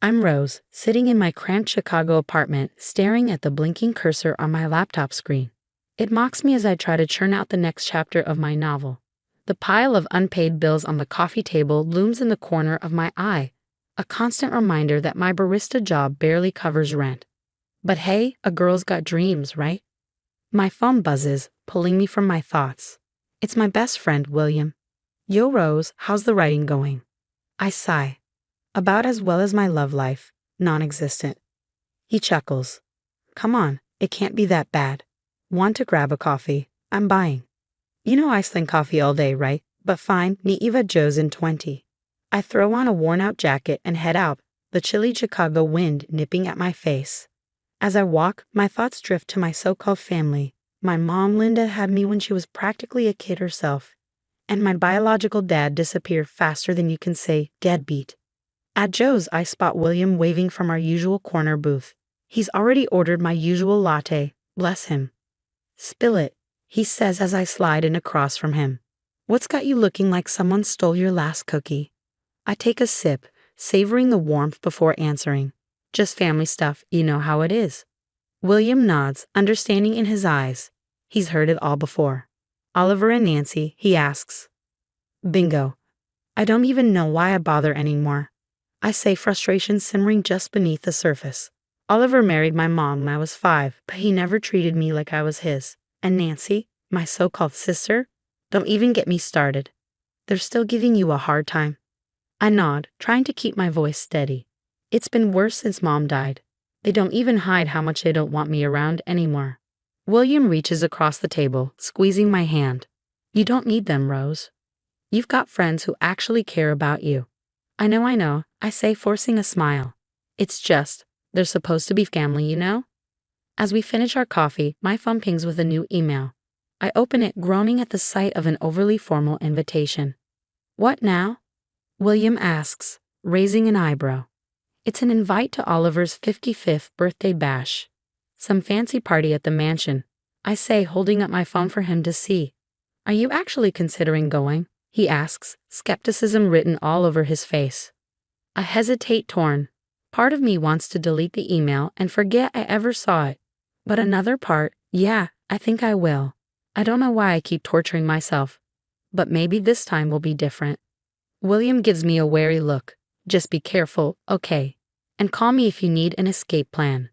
I'm Rose, sitting in my cramped Chicago apartment, staring at the blinking cursor on my laptop screen. It mocks me as I try to churn out the next chapter of my novel. The pile of unpaid bills on the coffee table looms in the corner of my eye, a constant reminder that my barista job barely covers rent. But hey, a girl's got dreams, right? My phone buzzes, pulling me from my thoughts. It's my best friend, William. Yo, Rose, how's the writing going? I sigh. About as well as my love life, non-existent. He chuckles. Come on, it can't be that bad. Want to grab a coffee? I'm buying. You know Iceland coffee all day, right? But fine, ni Eva Joe's in 20. I throw on a worn-out jacket and head out, the chilly Chicago wind nipping at my face. As I walk, my thoughts drift to my so-called family. My mom, Linda, had me when she was practically a kid herself. And my biological dad disappeared faster than you can say deadbeat. At Joe's, I spot William waving from our usual corner booth. He's already ordered my usual latte, bless him. Spill it, he says as I slide in across from him. What's got you looking like someone stole your last cookie? I take a sip, savoring the warmth before answering. Just family stuff, you know how it is. William nods, understanding in his eyes. He's heard it all before. Oliver and Nancy, he asks. Bingo. I don't even know why I bother anymore. I say, frustration simmering just beneath the surface. Oliver married my mom when I was 5, but he never treated me like I was his. And Nancy, my so-called sister, don't even get me started. They're still giving you a hard time. I nod, trying to keep my voice steady. It's been worse since Mom died. They don't even hide how much they don't want me around anymore. William reaches across the table, squeezing my hand. You don't need them, Rose. You've got friends who actually care about you. I know, I say, forcing a smile. It's just, they're supposed to be family, you know? As we finish our coffee, my phone pings with a new email. I open it, groaning at the sight of an overly formal invitation. What now? William asks, raising an eyebrow. It's an invite to Oliver's 55th birthday bash. Some fancy party at the mansion, I say, holding up my phone for him to see. Are you actually considering going? He asks, skepticism written all over his face. I hesitate, torn. Part of me wants to delete the email and forget I ever saw it. But another part, yeah, I think I will. I don't know why I keep torturing myself. But maybe this time will be different. William gives me a wary look. Just be careful, okay? And call me if you need an escape plan.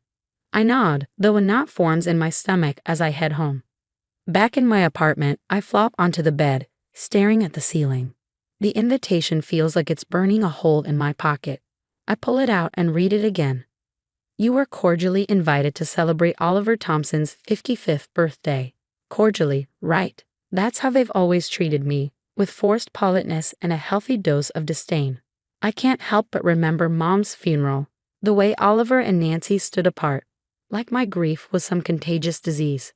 I nod, though a knot forms in my stomach as I head home. Back in my apartment, I flop onto the bed, staring at the ceiling. The invitation feels like it's burning a hole in my pocket. I pull it out and read it again. You are cordially invited to celebrate Oliver Thompson's 55th birthday. Cordially, right. That's how they've always treated me, with forced politeness and a healthy dose of disdain. I can't help but remember Mom's funeral, the way Oliver and Nancy stood apart, like my grief was some contagious disease.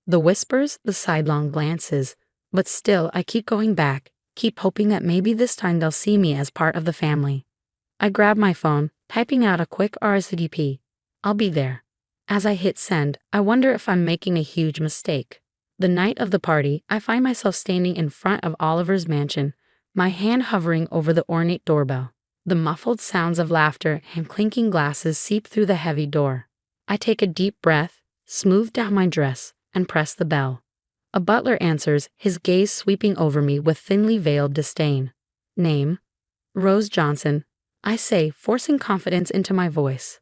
The whispers, the sidelong glances, but still I keep going back, keep hoping that maybe this time they'll see me as part of the family. I grab my phone, typing out a quick RSVP. I'll be there. As I hit send, I wonder if I'm making a huge mistake. The night of the party, I find myself standing in front of Oliver's mansion, my hand hovering over the ornate doorbell. The muffled sounds of laughter and clinking glasses seep through the heavy door. I take a deep breath, smooth down my dress, and press the bell. A butler answers, his gaze sweeping over me with thinly veiled disdain. Name? Rose Johnson, I say, forcing confidence into my voice.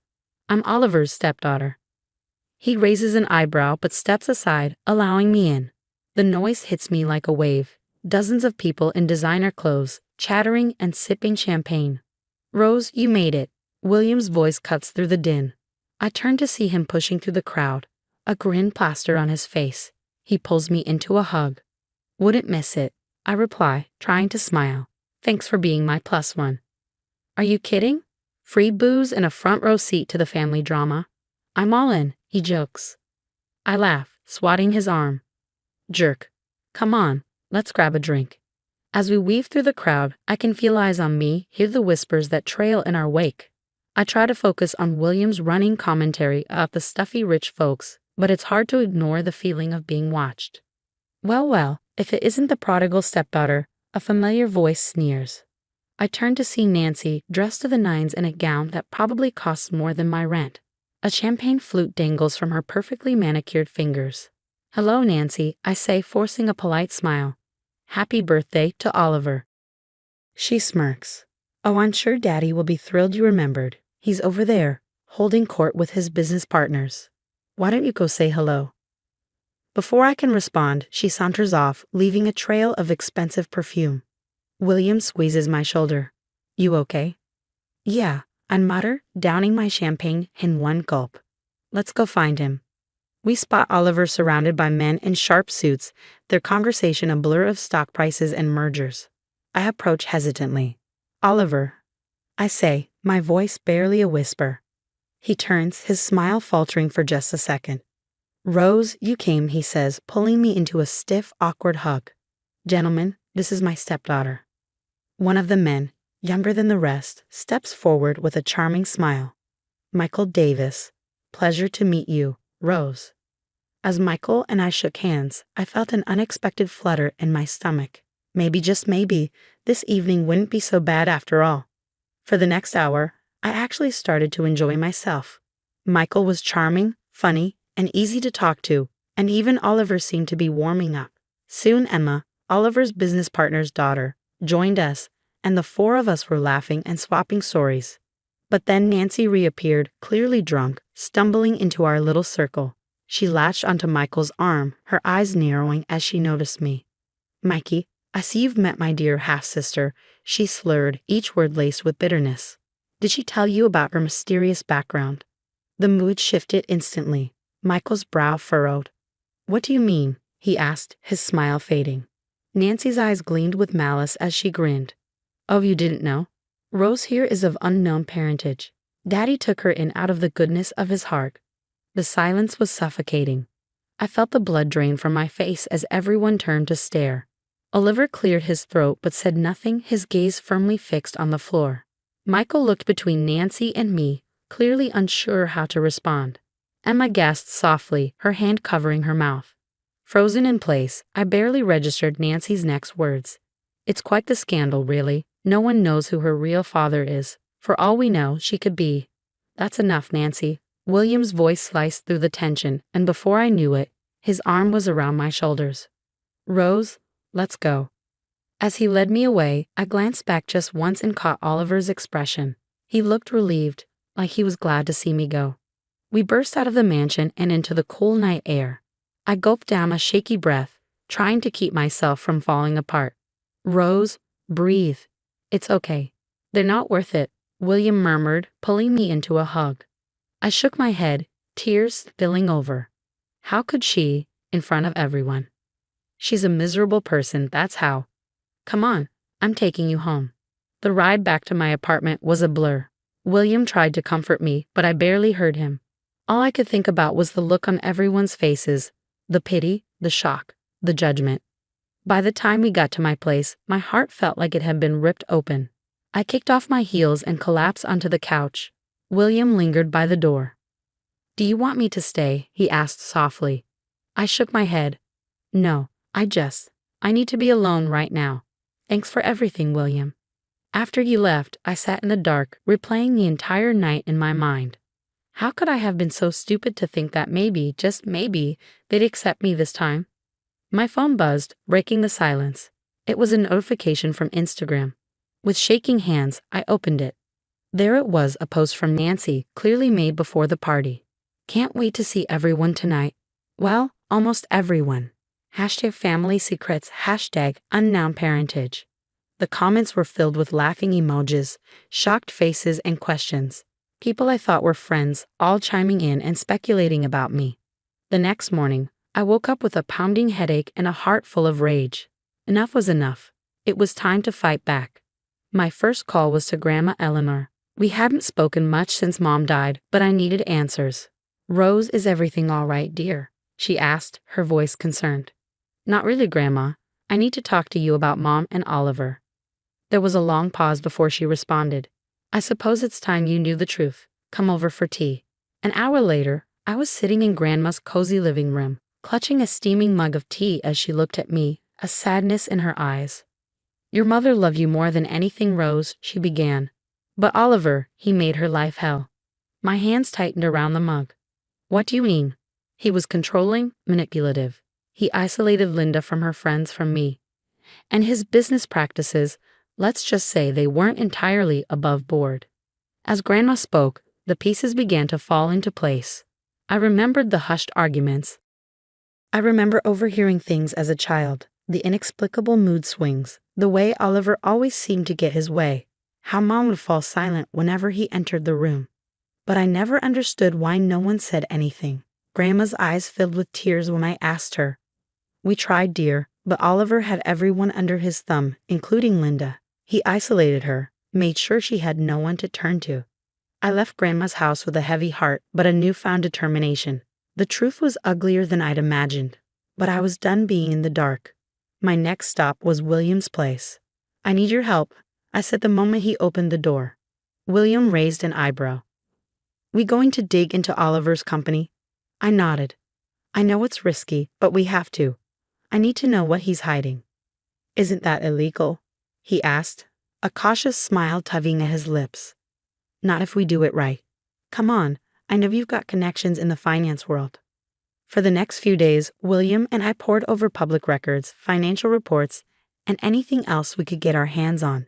I'm Oliver's stepdaughter. He raises an eyebrow but steps aside, allowing me in. The noise hits me like a wave. Dozens of people in designer clothes, chattering and sipping champagne. Rose, you made it. William's voice cuts through the din. I turn to see him pushing through the crowd, a grin plastered on his face. He pulls me into a hug. Wouldn't miss it, I reply, trying to smile. Thanks for being my plus one. Are you kidding? Free booze and a front row seat to the family drama. I'm all in, he jokes. I laugh, swatting his arm. Jerk. Come on, let's grab a drink. As we weave through the crowd, I can feel eyes on me, hear the whispers that trail in our wake. I try to focus on William's running commentary about the stuffy rich folks, but it's hard to ignore the feeling of being watched. Well, if it isn't the prodigal stepdaughter, a familiar voice sneers. I turned to see Nancy, dressed to the nines in a gown that probably costs more than my rent. A champagne flute dangles from her perfectly manicured fingers. "Hello, Nancy," I say, forcing a polite smile. "Happy birthday to Oliver." She smirks. "Oh, I'm sure Daddy will be thrilled you remembered. He's over there, holding court with his business partners. Why don't you go say hello?" Before I can respond, she saunters off, leaving a trail of expensive perfume. William squeezes my shoulder. "You okay?" "Yeah," I mutter, downing my champagne in one gulp. "Let's go find him." We spot Oliver surrounded by men in sharp suits, their conversation a blur of stock prices and mergers. I approach hesitantly. "Oliver," I say, my voice barely a whisper. He turns, his smile faltering for just a second. "Rose, you came," he says, pulling me into a stiff, awkward hug. "Gentlemen, this is my stepdaughter." One of the men, younger than the rest, steps forward with a charming smile. "Michael Davis. Pleasure to meet you, Rose." As Michael and I shook hands, I felt an unexpected flutter in my stomach. Maybe, just maybe, this evening wouldn't be so bad after all. For the next hour, I actually started to enjoy myself. Michael was charming, funny, and easy to talk to, and even Oliver seemed to be warming up. Soon Emma, Oliver's business partner's daughter, joined us, and the four of us were laughing and swapping stories. But then Nancy reappeared, clearly drunk, stumbling into our little circle. She latched onto Michael's arm, her eyes narrowing as she noticed me. "Mikey, I see you've met my dear half-sister," she slurred, each word laced with bitterness. "Did she tell you about her mysterious background?" The mood shifted instantly. Michael's brow furrowed. "What do you mean?" he asked, his smile fading. Nancy's eyes gleamed with malice as she grinned. "Oh, you didn't know? Rose here is of unknown parentage. Daddy took her in out of the goodness of his heart." The silence was suffocating. I felt the blood drain from my face as everyone turned to stare. Oliver cleared his throat but said nothing, his gaze firmly fixed on the floor. Michael looked between Nancy and me, clearly unsure how to respond. Emma gasped softly, her hand covering her mouth. Frozen in place, I barely registered Nancy's next words. "It's quite the scandal, really. No one knows who her real father is. For all we know, she could be—" "That's enough, Nancy." William's voice sliced through the tension, and before I knew it, his arm was around my shoulders. "Rose, let's go." As he led me away, I glanced back just once and caught Oliver's expression. He looked relieved, like he was glad to see me go. We burst out of the mansion and into the cool night air. I gulped down a shaky breath, trying to keep myself from falling apart. "Rose, breathe. It's okay. They're not worth it," William murmured, pulling me into a hug. I shook my head, tears spilling over. How could she, in front of everyone? "She's a miserable person, that's how. Come on, I'm taking you home." The ride back to my apartment was a blur. William tried to comfort me, but I barely heard him. All I could think about was the look on everyone's faces, the pity, the shock, the judgment. By the time we got to my place, my heart felt like it had been ripped open. I kicked off my heels and collapsed onto the couch. William lingered by the door. "Do you want me to stay?" he asked softly. I shook my head. "No, I need to be alone right now. Thanks for everything, William." After he left, I sat in the dark, replaying the entire night in my mind. How could I have been so stupid to think that maybe, just maybe, they'd accept me this time? My phone buzzed, breaking the silence. It was a notification from Instagram. With shaking hands, I opened it. There it was, a post from Nancy, clearly made before the party. "Can't wait to see everyone tonight." Well, almost everyone. #family secrets, #unknown parentage. The comments were filled with laughing emojis, shocked faces, and questions. People I thought were friends, all chiming in and speculating about me. The next morning, I woke up with a pounding headache and a heart full of rage. Enough was enough. It was time to fight back. My first call was to Grandma Eleanor. We hadn't spoken much since Mom died, but I needed answers. "Rose, is everything all right, dear?" she asked, her voice concerned. "Not really, Grandma. I need to talk to you about Mom and Oliver." There was a long pause before she responded. "I suppose it's time you knew the truth. Come over for tea." An hour later, I was sitting in Grandma's cozy living room, clutching a steaming mug of tea as she looked at me, a sadness in her eyes. Your mother loved you more than anything, Rose, she began. But Oliver, he made her life hell. My hands tightened around the mug. What do you mean? He was controlling, manipulative. He isolated Linda from her friends, from me. And his business practices, let's just say they weren't entirely above board. As Grandma spoke, the pieces began to fall into place. I remembered the hushed arguments. I remember overhearing things as a child, the inexplicable mood swings, the way Oliver always seemed to get his way, how Mom would fall silent whenever he entered the room. But I never understood why no one said anything. Grandma's eyes filled with tears when I asked her. We tried, dear, but Oliver had everyone under his thumb, including Linda. He isolated her, made sure she had no one to turn to. I left Grandma's house with a heavy heart, but a newfound determination. The truth was uglier than I'd imagined, but I was done being in the dark. My next stop was William's place. I need your help, I said the moment he opened the door. William raised an eyebrow. We going to dig into Oliver's company? I nodded. I know it's risky, but we have to. I need to know what he's hiding. Isn't that illegal? He asked, a cautious smile tugging at his lips. Not if we do it right. Come on, I know you've got connections in the finance world. For the next few days, William and I pored over public records, financial reports, and anything else we could get our hands on.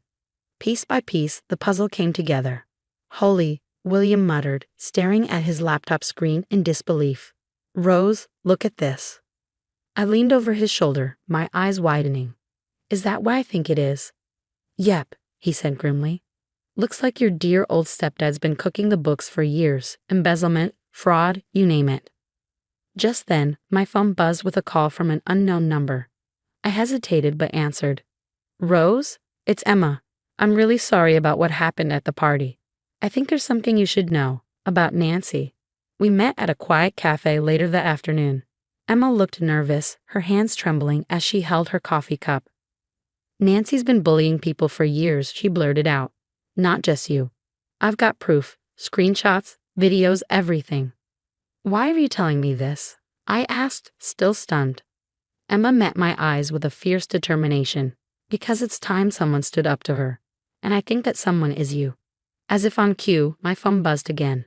Piece by piece, the puzzle came together. Holy, William muttered, staring at his laptop screen in disbelief. Rose, look at this. I leaned over his shoulder, my eyes widening. Is that what I think it is? Yep, he said grimly. Looks like your dear old stepdad's been cooking the books for years. Embezzlement, fraud, you name it. Just then, my phone buzzed with a call from an unknown number. I hesitated but answered. Rose? It's Emma. I'm really sorry about what happened at the party. I think there's something you should know about Nancy. We met at a quiet cafe later that afternoon. Emma looked nervous, her hands trembling as she held her coffee cup. Nancy's been bullying people for years, she blurted out. Not just you. I've got proof, screenshots, videos, everything. Why are you telling me this? I asked, still stunned. Emma met my eyes with a fierce determination. Because it's time someone stood up to her. And I think that someone is you. As if on cue, my phone buzzed again.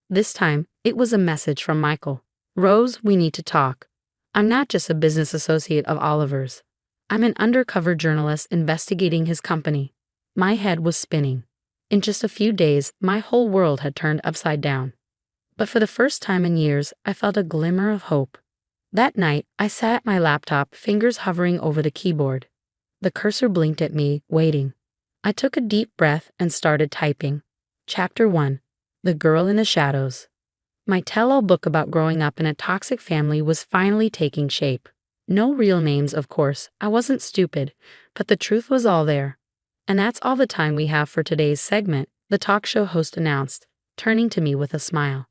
This time, it was a message from Michael. Rose, we need to talk. I'm not just a business associate of Oliver's. I'm an undercover journalist investigating his company. My head was spinning. In just a few days, my whole world had turned upside down. But for the first time in years, I felt a glimmer of hope. That night, I sat at my laptop, fingers hovering over the keyboard. The cursor blinked at me, waiting. I took a deep breath and started typing. Chapter 1. The Girl in the Shadows. My tell-all book about growing up in a toxic family was finally taking shape. No real names, of course. I wasn't stupid, but the truth was all there. And that's all the time we have for today's segment, the talk show host announced, turning to me with a smile.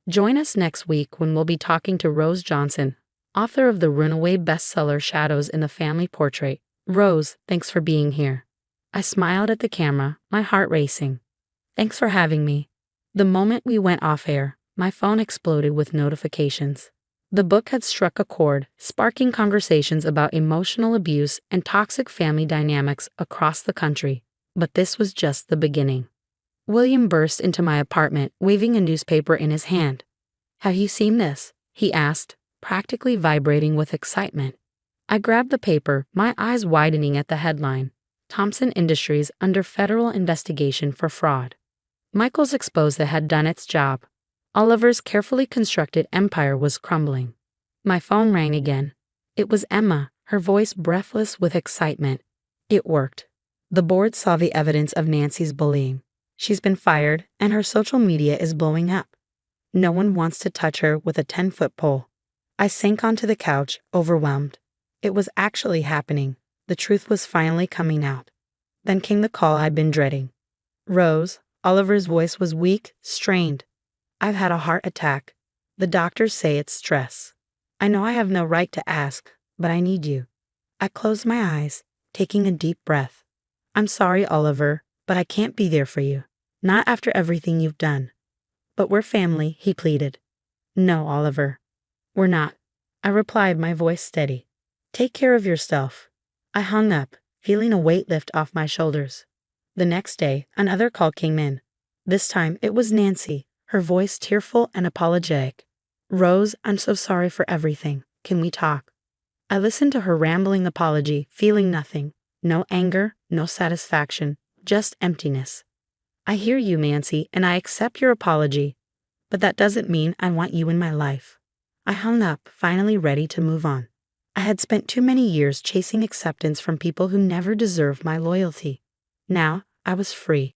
Join us next week when we'll be talking to Rose Johnson, author of the runaway bestseller Shadows in the Family Portrait. Rose, thanks for being here. I smiled at the camera, my heart racing. Thanks for having me. The moment we went off air, my phone exploded with notifications. The book had struck a chord, sparking conversations about emotional abuse and toxic family dynamics across the country. But this was just the beginning. William burst into my apartment, waving a newspaper in his hand. Have you seen this? He asked, practically vibrating with excitement. I grabbed the paper, my eyes widening at the headline. Thompson Industries under federal investigation for fraud. Michael's exposé had done its job. Oliver's carefully constructed empire was crumbling. My phone rang again. It was Emma, her voice breathless with excitement. It worked. The board saw the evidence of Nancy's bullying. She's been fired, and her social media is blowing up. No one wants to touch her with a 10-foot pole. I sank onto the couch, overwhelmed. It was actually happening. The truth was finally coming out. Then came the call I'd been dreading. Rose, Oliver's voice was weak, strained. I've had a heart attack. The doctors say it's stress. I know I have no right to ask, but I need you. I closed my eyes, taking a deep breath. I'm sorry, Oliver, but I can't be there for you. Not after everything you've done. But we're family, he pleaded. No, Oliver. We're not. I replied, my voice steady. Take care of yourself. I hung up, feeling a weight lift off my shoulders. The next day, another call came in. This time, it was Nancy, her voice tearful and apologetic. "Rose, I'm so sorry for everything. Can we talk?" I listened to her rambling apology, feeling nothing. No anger, no satisfaction, just emptiness. "I hear you, Nancy, and I accept your apology. But that doesn't mean I want you in my life." I hung up, finally ready to move on. I had spent too many years chasing acceptance from people who never deserved my loyalty. Now, I was free.